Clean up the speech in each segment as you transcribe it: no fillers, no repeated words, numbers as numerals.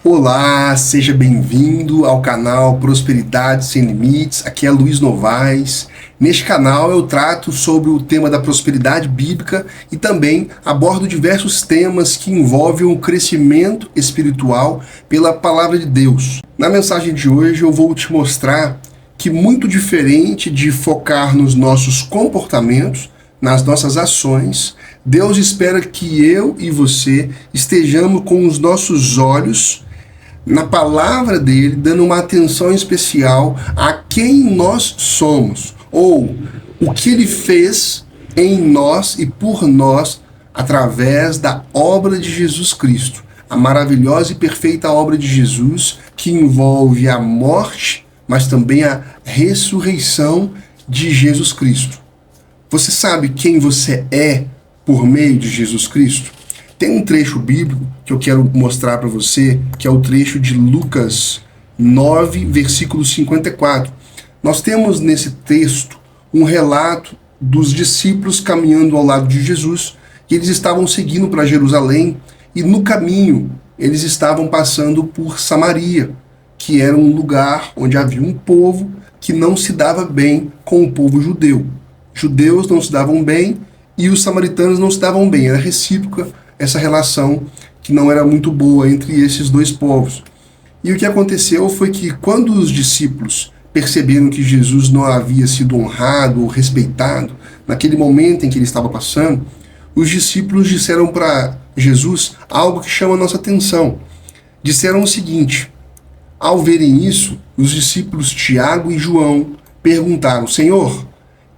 Olá, seja bem-vindo ao canal Prosperidade Sem Limites. Aqui é Luiz Novaes. Neste canal eu trato sobre o tema da prosperidade bíblica e também abordo diversos temas que envolvem o crescimento espiritual pela palavra de Deus. Na mensagem de hoje eu vou te mostrar que, muito diferente de focar nos nossos comportamentos, nas nossas ações, Deus espera que eu e você estejamos com os nossos olhos na palavra dele, dando uma atenção especial a quem nós somos, ou o que ele fez em nós e por nós através da obra de Jesus Cristo. A maravilhosa e perfeita obra de Jesus, que envolve a morte, mas também a ressurreição de Jesus Cristo. Você sabe quem você é por meio de Jesus Cristo? Tem um trecho bíblico que eu quero mostrar para você, que é o trecho de Lucas 9, versículo 54. Nós temos nesse texto um relato dos discípulos caminhando ao lado de Jesus, e eles estavam seguindo para Jerusalém, e no caminho eles estavam passando por Samaria, que era um lugar onde havia um povo que não se dava bem com o povo judeu. Judeus não se davam bem e os samaritanos não se davam bem. Era recíproca essa relação que não era muito boa entre esses dois povos. E o que aconteceu foi que, quando os discípulos perceberam que Jesus não havia sido honrado ou respeitado naquele momento em que ele estava passando, os discípulos disseram para Jesus algo que chama a nossa atenção. Disseram o seguinte: ao verem isso, os discípulos Tiago e João perguntaram: Senhor,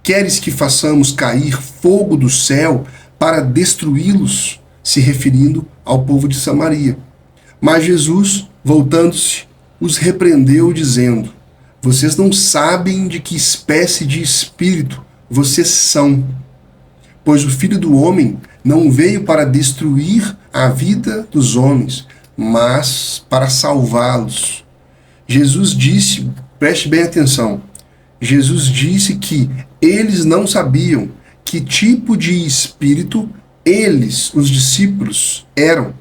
queres que façamos cair fogo do céu para destruí-los? Se referindo ao povo de Samaria. Mas Jesus, voltando-se, os repreendeu, dizendo: vocês não sabem de que espécie de espírito vocês são, pois o Filho do Homem não veio para destruir a vida dos homens, mas para salvá-los. Jesus disse, preste bem atenção, Jesus disse que eles não sabiam que tipo de espírito eles, os discípulos, eram.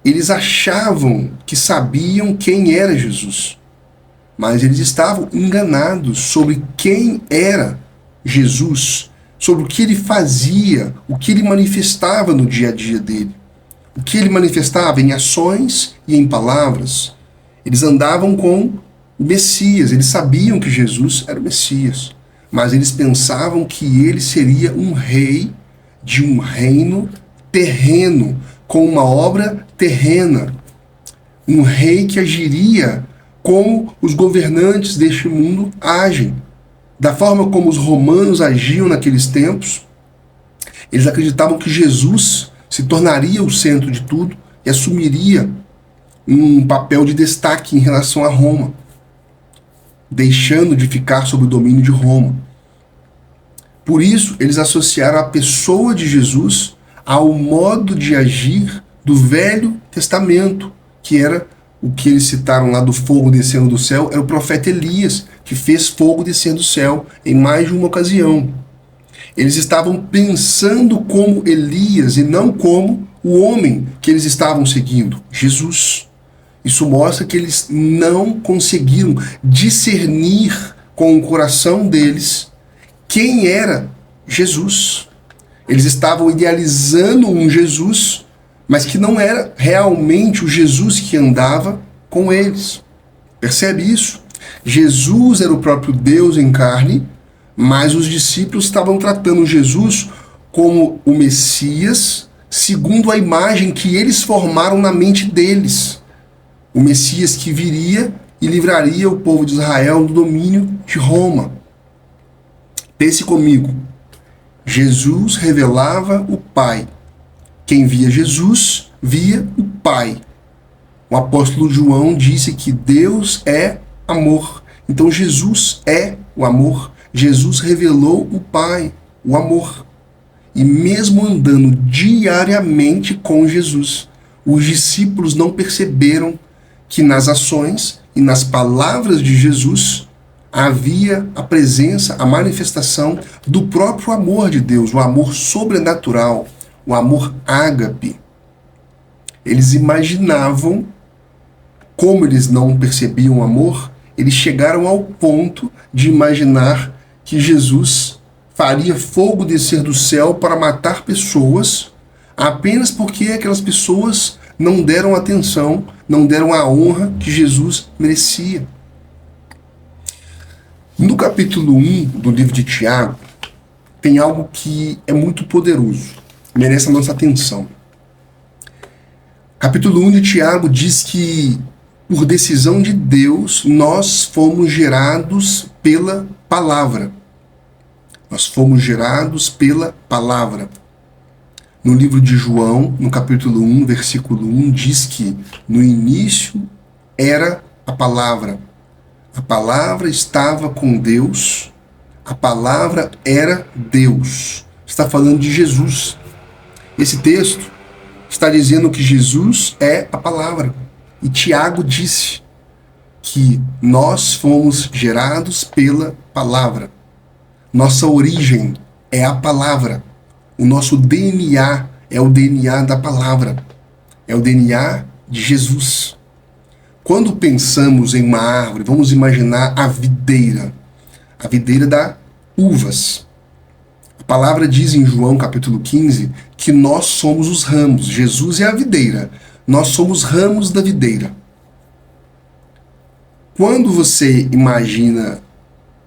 Eles achavam que sabiam quem era Jesus, mas eles estavam enganados sobre quem era Jesus, sobre o que ele fazia, o que ele manifestava no dia a dia dele, o que ele manifestava em ações e em palavras. Eles andavam com o Messias, eles sabiam que Jesus era o Messias, mas eles pensavam que ele seria um rei de um reino terreno, com uma obra terrena. Um rei que agiria como os governantes deste mundo agem. Da forma como os romanos agiam naqueles tempos, eles acreditavam que Jesus se tornaria o centro de tudo e assumiria um papel de destaque em relação a Roma, deixando de ficar sob o domínio de Roma. Por isso, eles associaram a pessoa de Jesus ao modo de agir do Velho Testamento, que era o que eles citaram lá do fogo descendo do céu, era o profeta Elias, que fez fogo descer do céu em mais de uma ocasião. Eles estavam pensando como Elias e não como o homem que eles estavam seguindo, Jesus. Isso mostra que eles não conseguiram discernir com o coração deles quem era Jesus. Eles estavam idealizando um Jesus, mas que não era realmente o Jesus que andava com eles. Percebe isso? Jesus era o próprio Deus em carne, mas os discípulos estavam tratando Jesus como o Messias, segundo a imagem que eles formaram na mente deles. O Messias que viria e livraria o povo de Israel do domínio de Roma. Pense comigo, Jesus revelava o Pai. Quem via Jesus, via o Pai. O apóstolo João disse que Deus é amor. Então Jesus é o amor. Jesus revelou o Pai, o amor. E mesmo andando diariamente com Jesus, os discípulos não perceberam que nas ações e nas palavras de Jesus havia a presença, a manifestação do próprio amor de Deus, o amor sobrenatural, o amor ágape. Eles imaginavam como eles não percebiam o amor, eles chegaram ao ponto de imaginar que Jesus faria fogo descer do céu para matar pessoas apenas porque aquelas pessoas não deram atenção, não deram a honra que Jesus merecia. No capítulo 1 do livro de Tiago, tem algo que é muito poderoso, merece a nossa atenção. Capítulo 1 de Tiago diz que, por decisão de Deus, nós fomos gerados pela palavra. Nós fomos gerados pela palavra. No livro de João, no capítulo 1, versículo 1, diz que no início era a palavra. A palavra estava com Deus, a palavra era Deus. Está falando de Jesus. Esse texto está dizendo que Jesus é a palavra. E Tiago disse que nós fomos gerados pela palavra. Nossa origem é a palavra. O nosso DNA é o DNA da palavra. É o DNA de Jesus. Quando pensamos em uma árvore, vamos imaginar a videira dá uvas. A palavra diz em João capítulo 15 que nós somos os ramos. Jesus é a videira. Nós somos ramos da videira. Quando você imagina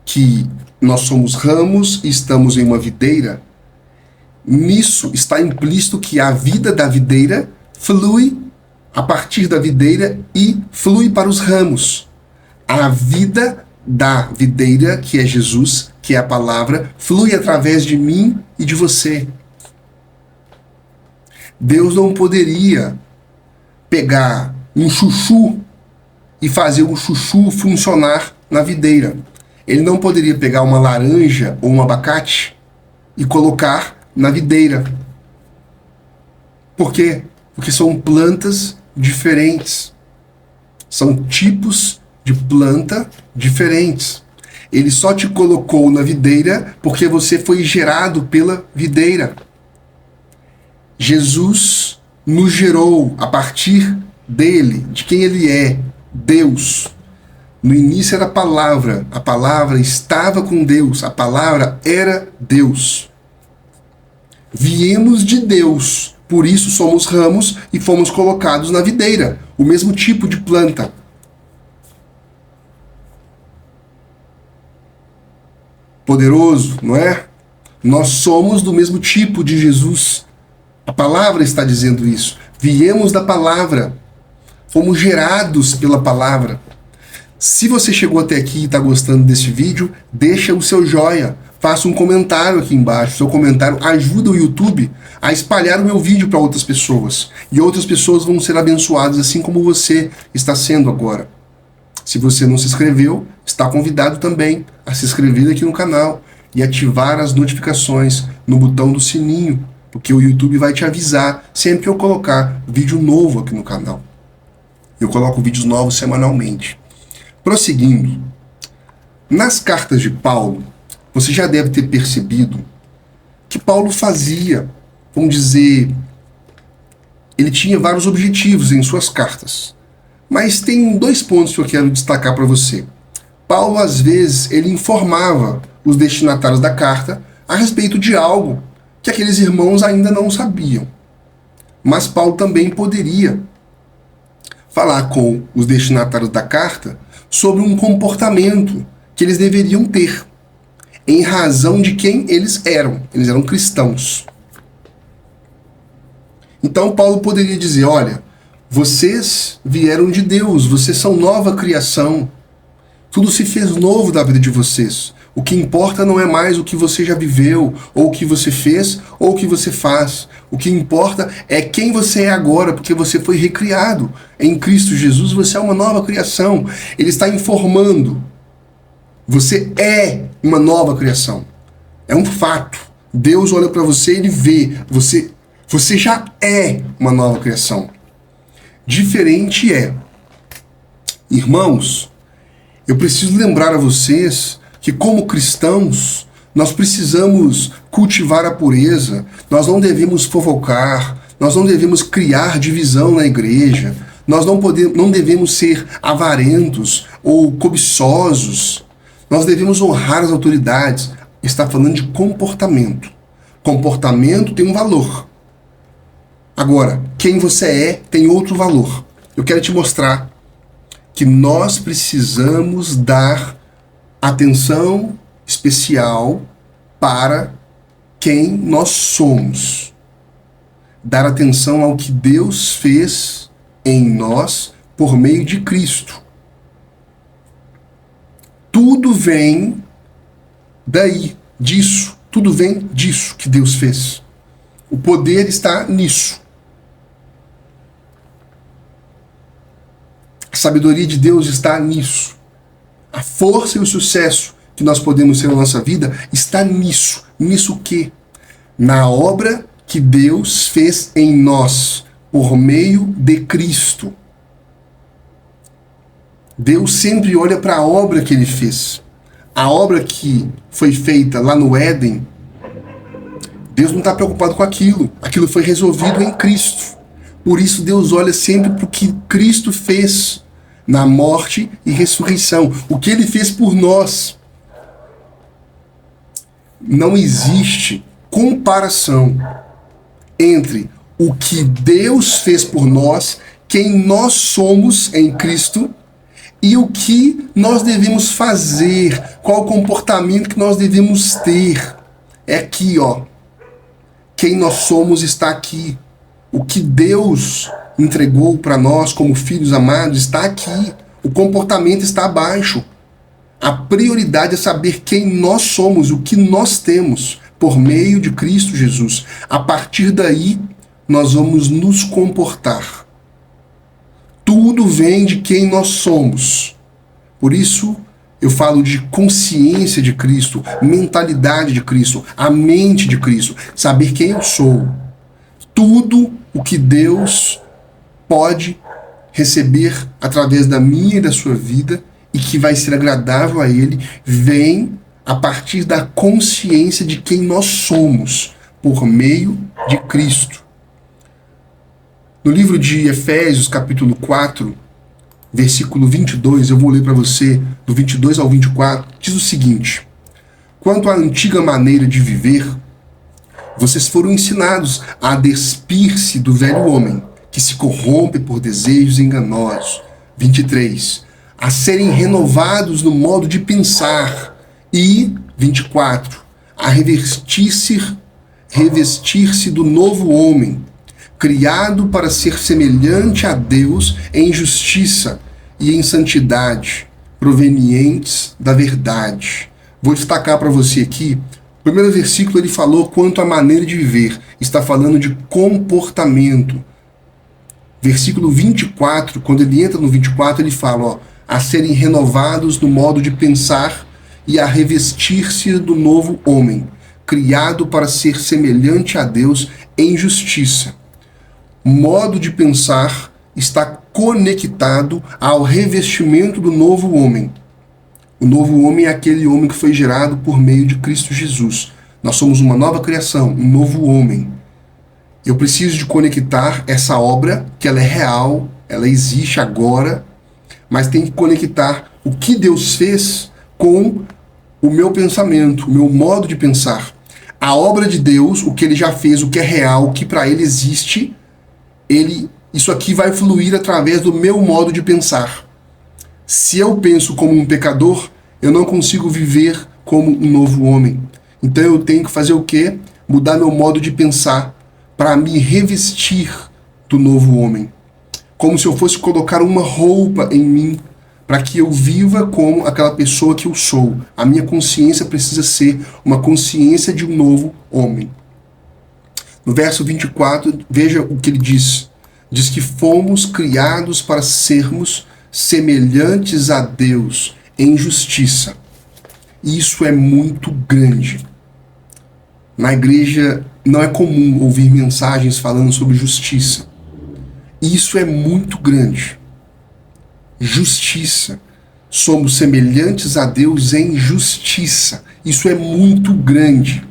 que nós somos ramos e estamos em uma videira, nisso está implícito que a vida da videira flui a partir da videira e flui para os ramos. A vida da videira, que é Jesus, que é a palavra, flui através de mim e de você. Deus não poderia pegar um chuchu e fazer um chuchu funcionar na videira. Ele não poderia pegar uma laranja ou um abacate e colocar na videira. Por quê? Porque são plantas diferentes. São tipos de planta diferentes. Ele só te colocou na videira porque você foi gerado pela videira. Jesus nos gerou a partir dele, de quem ele é, Deus. No início era a palavra estava com Deus, a palavra era Deus. Viemos de Deus, por isso somos ramos e fomos colocados na videira, o mesmo tipo de planta. Poderoso, não é? Nós somos do mesmo tipo de Jesus. A palavra está dizendo isso. Viemos da palavra. Fomos gerados pela palavra. Se você chegou até aqui e está gostando desse vídeo, deixa o seu joia. Faça um comentário aqui embaixo. Seu comentário ajuda o YouTube a espalhar o meu vídeo para outras pessoas. E outras pessoas vão ser abençoadas assim como você está sendo agora. Se você não se inscreveu, está convidado também a se inscrever aqui no canal e ativar as notificações no botão do sininho, porque o YouTube vai te avisar sempre que eu colocar vídeo novo aqui no canal. Eu coloco vídeos novos semanalmente. Prosseguindo, nas cartas de Paulo, você já deve ter percebido que Paulo fazia, vamos dizer, ele tinha vários objetivos em suas cartas. Mas tem dois pontos que eu quero destacar para você. Paulo, às vezes, ele informava os destinatários da carta a respeito de algo que aqueles irmãos ainda não sabiam. Mas Paulo também poderia falar com os destinatários da carta sobre um comportamento que eles deveriam ter, em razão de quem eles eram. Eles eram cristãos. Então Paulo poderia dizer, olha, vocês vieram de Deus, vocês são nova criação. Tudo se fez novo da vida de vocês. O que importa não é mais o que você já viveu, ou o que você fez, ou o que você faz. O que importa é quem você é agora, porque você foi recriado. Em Cristo Jesus você é uma nova criação. Ele está informando. Você é uma nova criação. É um fato. Deus olha para você e ele vê. Você já é uma nova criação. Diferente é, irmãos, eu preciso lembrar a vocês que como cristãos, nós precisamos cultivar a pureza, nós não devemos fofocar, nós não devemos criar divisão na igreja, Nós não devemos ser avarentos ou cobiçosos. Nós devemos honrar as autoridades. Está falando de comportamento. Comportamento tem um valor. Agora, quem você é tem outro valor. Eu quero te mostrar que nós precisamos dar atenção especial para quem nós somos. Dar atenção ao que Deus fez em nós por meio de Cristo. Tudo vem daí, disso. Tudo vem disso que Deus fez. O poder está nisso. A sabedoria de Deus está nisso. A força e o sucesso que nós podemos ter na nossa vida está nisso. Nisso o quê? Na obra que Deus fez em nós, por meio de Cristo. Deus sempre olha para a obra que Ele fez. A obra que foi feita lá no Éden, Deus não está preocupado com aquilo. Aquilo foi resolvido em Cristo. Por isso Deus olha sempre para o que Cristo fez na morte e ressurreição. O que Ele fez por nós. Não existe comparação entre o que Deus fez por nós, quem nós somos em Cristo, e o que nós devemos fazer, qual o comportamento que nós devemos ter. É aqui, ó. Quem nós somos está aqui. O que Deus entregou para nós como filhos amados está aqui. O comportamento está abaixo. A prioridade é saber quem nós somos, o que nós temos por meio de Cristo Jesus. A partir daí, nós vamos nos comportar. Tudo vem de quem nós somos. Por isso, eu falo de consciência de Cristo, mentalidade de Cristo, a mente de Cristo, saber quem eu sou. Tudo o que Deus pode receber através da minha e da sua vida e que vai ser agradável a Ele, vem a partir da consciência de quem nós somos, por meio de Cristo. No livro de Efésios, capítulo 4, versículo 22, eu vou ler para você, do 22 ao 24, diz o seguinte: quanto à antiga maneira de viver, vocês foram ensinados a despir-se do velho homem, que se corrompe por desejos enganosos. 23. A serem renovados no modo de pensar. E 24. A revestir-se do novo homem, criado para ser semelhante a Deus em justiça e em santidade, provenientes da verdade. Vou destacar para você aqui, o primeiro versículo ele falou quanto à maneira de viver, está falando de comportamento. Versículo 24, quando ele entra no 24, ele fala, ó, a serem renovados no modo de pensar e a revestir-se do novo homem, criado para ser semelhante a Deus em justiça. Modo de pensar está conectado ao revestimento do novo homem. O novo homem é aquele homem que foi gerado por meio de Cristo Jesus. Nós somos uma nova criação, um novo homem. Eu preciso de conectar essa obra, que ela é real, ela existe agora, mas tem que conectar o que Deus fez com o meu pensamento, o meu modo de pensar. A obra de Deus, o que Ele já fez, o que é real, o que para Ele existe, isso aqui vai fluir através do meu modo de pensar. Se eu penso como um pecador, eu não consigo viver como um novo homem. Então eu tenho que fazer o quê? Mudar meu modo de pensar para me revestir do novo homem. Como se eu fosse colocar uma roupa em mim para que eu viva como aquela pessoa que eu sou. A minha consciência precisa ser uma consciência de um novo homem. No verso 24, veja o que ele diz. Diz que fomos criados para sermos semelhantes a Deus em justiça. Isso é muito grande. Na igreja não é comum ouvir mensagens falando sobre justiça. Isso é muito grande. Justiça. Somos semelhantes a Deus em justiça. Isso é muito grande.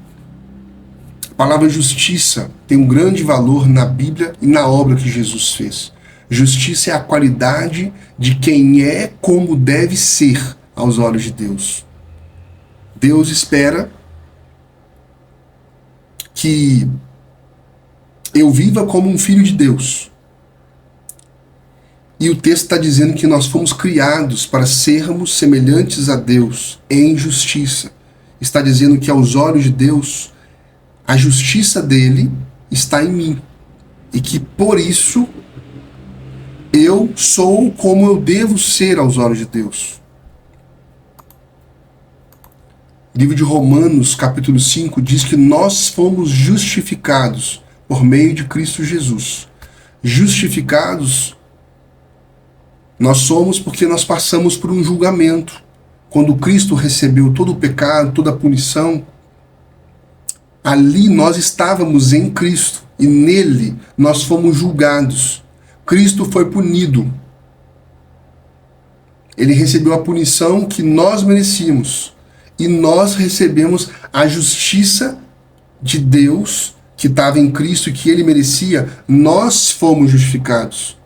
A palavra justiça tem um grande valor na Bíblia e na obra que Jesus fez. Justiça é a qualidade de quem é como deve ser aos olhos de Deus. Deus espera que eu viva como um filho de Deus. E o texto está dizendo que nós fomos criados para sermos semelhantes a Deus em justiça. Está dizendo que aos olhos de Deus, a justiça dele está em mim. E que por isso eu sou como eu devo ser aos olhos de Deus. O livro de Romanos, capítulo 5, diz que nós fomos justificados por meio de Cristo Jesus. Justificados nós somos porque nós passamos por um julgamento. Quando Cristo recebeu todo o pecado, toda a punição, ali nós estávamos em Cristo e nele nós fomos julgados. Cristo foi punido. Ele recebeu a punição que nós merecíamos. E nós recebemos a justiça de Deus que estava em Cristo e que ele merecia. Nós fomos justificados.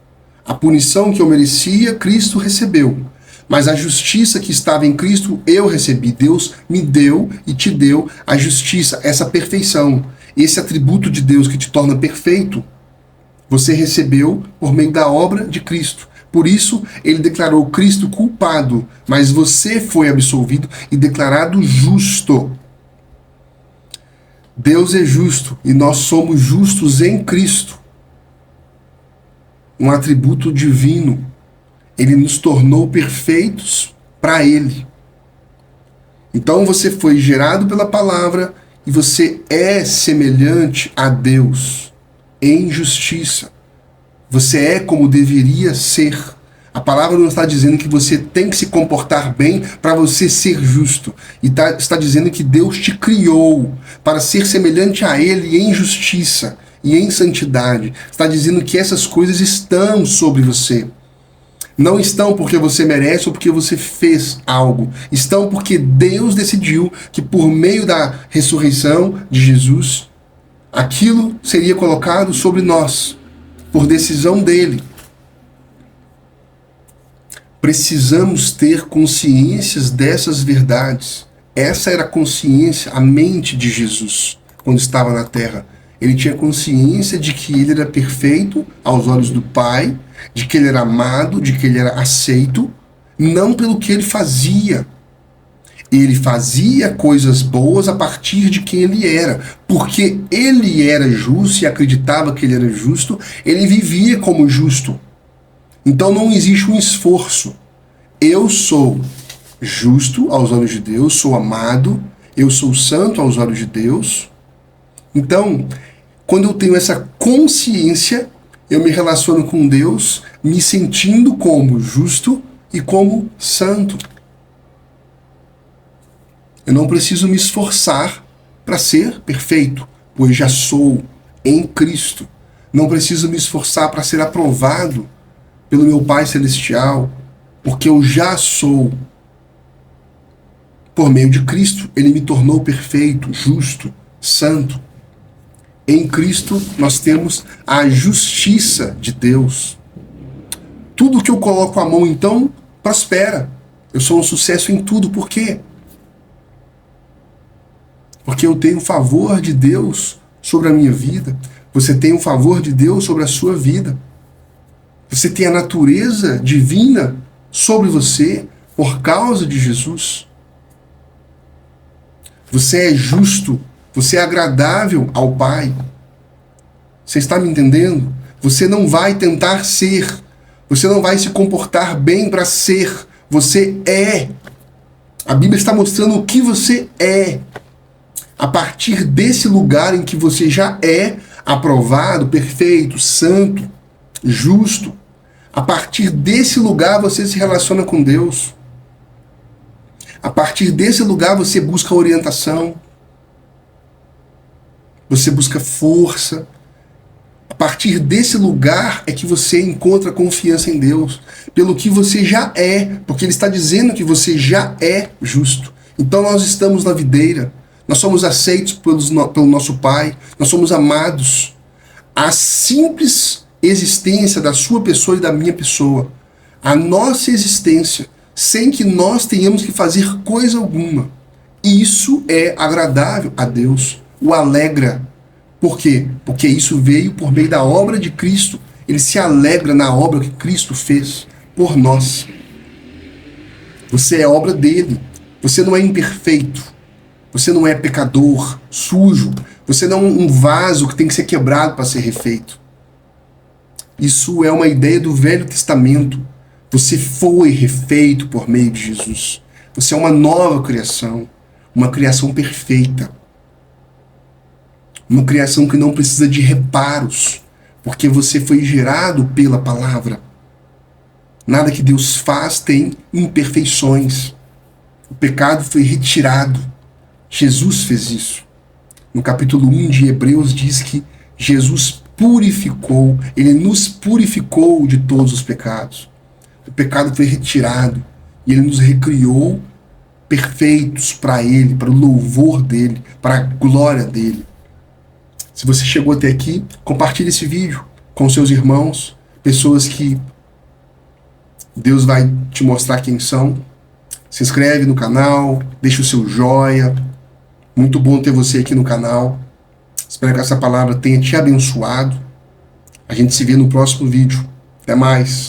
A punição que eu merecia, Cristo recebeu. Mas a justiça que estava em Cristo, eu recebi. Deus me deu e te deu a justiça, essa perfeição. Esse atributo de Deus que te torna perfeito, você recebeu por meio da obra de Cristo. Por isso, ele declarou Cristo culpado, mas você foi absolvido e declarado justo. Deus é justo e nós somos justos em Cristo. Um atributo divino. Ele nos tornou perfeitos para ele. Então você foi gerado pela palavra e você é semelhante a Deus em justiça. Você é como deveria ser. A palavra não está dizendo que você tem que se comportar bem para você ser justo. E está dizendo que Deus te criou para ser semelhante a ele em justiça e em santidade. Está dizendo que essas coisas estão sobre você. Não estão porque você merece ou porque você fez algo. Estão porque Deus decidiu que por meio da ressurreição de Jesus, aquilo seria colocado sobre nós, por decisão dele. Precisamos ter consciências dessas verdades. Essa era a consciência, a mente de Jesus, quando estava na terra. Ele tinha consciência de que ele era perfeito aos olhos do Pai, de que ele era amado, de que ele era aceito, não pelo que ele fazia. Ele fazia coisas boas a partir de quem ele era. Porque ele era justo e acreditava que ele era justo, ele vivia como justo. Então não existe um esforço. Eu sou justo aos olhos de Deus, sou amado, eu sou santo aos olhos de Deus. Então, quando eu tenho essa consciência, eu me relaciono com Deus, me sentindo como justo e como santo. Eu não preciso me esforçar para ser perfeito, pois já sou em Cristo. Não preciso me esforçar para ser aprovado pelo meu Pai Celestial, porque eu já sou. Por meio de Cristo, ele me tornou perfeito, justo, santo. Em Cristo, nós temos a justiça de Deus. Tudo que eu coloco a mão, então, prospera. Eu sou um sucesso em tudo. Por quê? Porque eu tenho o favor de Deus sobre a minha vida. Você tem o favor de Deus sobre a sua vida. Você tem a natureza divina sobre você por causa de Jesus. Você é justo. Você é agradável ao Pai. Você está me entendendo? Você não vai tentar ser. Você não vai se comportar bem para ser. Você é. A Bíblia está mostrando o que você é. A partir desse lugar em que você já é aprovado, perfeito, santo, justo, a partir desse lugar você se relaciona com Deus. A partir desse lugar você busca orientação. Você busca força. A partir desse lugar é que você encontra confiança em Deus. Pelo que você já é. Porque Ele está dizendo que você já é justo. Então nós estamos na videira. Nós somos aceitos pelo nosso Pai. Nós somos amados. A simples existência da sua pessoa e da minha pessoa. A nossa existência, sem que nós tenhamos que fazer coisa alguma. Isso é agradável a Deus, o alegra. Por quê? Porque isso veio por meio da obra de Cristo. Ele se alegra na obra que Cristo fez por nós. Você é obra dele. Você não é imperfeito. Você não é pecador, sujo. Você não é um vaso que tem que ser quebrado para ser refeito. Isso é uma ideia do Velho Testamento. Você foi refeito por meio de Jesus. Você é uma nova criação. Uma criação perfeita. Uma criação que não precisa de reparos. Porque você foi gerado pela palavra. Nada que Deus faz tem imperfeições. O pecado foi retirado. Jesus fez isso. No capítulo 1 de Hebreus diz que Jesus purificou, ele nos purificou de todos os pecados. O pecado foi retirado e ele nos recriou perfeitos para ele, para o louvor dele, para a glória dele. Se você chegou até aqui, compartilhe esse vídeo com seus irmãos, pessoas que Deus vai te mostrar quem são. Se inscreve no canal, deixa o seu joia. Muito bom ter você aqui no canal. Espero que essa palavra tenha te abençoado. A gente se vê no próximo vídeo. Até mais.